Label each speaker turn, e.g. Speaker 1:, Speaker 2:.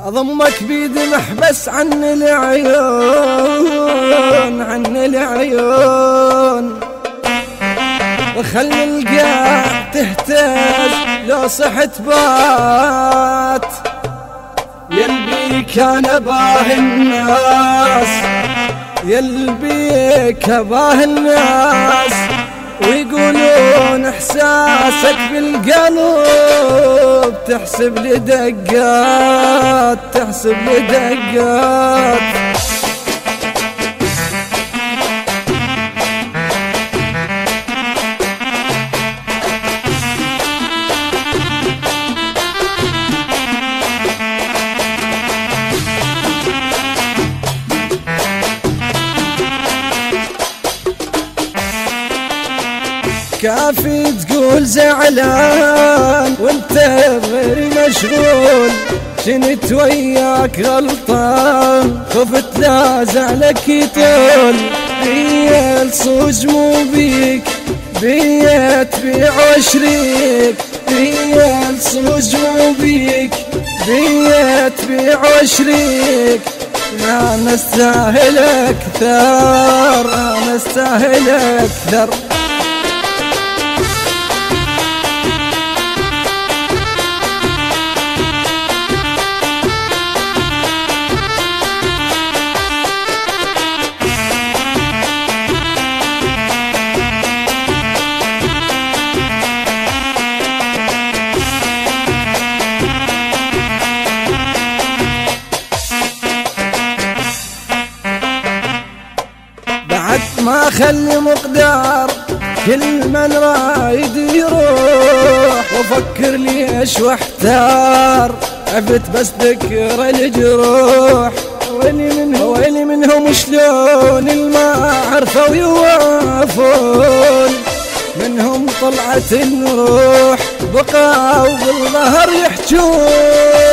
Speaker 1: أضمك بيد محبس عن العيون، عن العيون، وخلي القاع تهتز لو صحت بات. يلبي كان باه الناس، يلبي كباه الناس، ويقولون احساسك بالقلب تحسب لي دقات، تحسب لي دقات. كافي تقول زعلان وانت بغير مشغول، جنت وياك غلطان خفت لا زعلك يطول. بيت صوج مو بيك بيت بيع وشريك، بيت صوج مو بيك بيت بيع وشريك. انا استاهل اكثر، انا استاهل اكثر. ما خلي مقدار كل من رايد يروح، وفكر ليش واحتار عبت بس ذكر الجروح. ويلي منهم شلون الما عرفوا يوافون، منهم طلعت الروح بقاو بالظهر يحجون.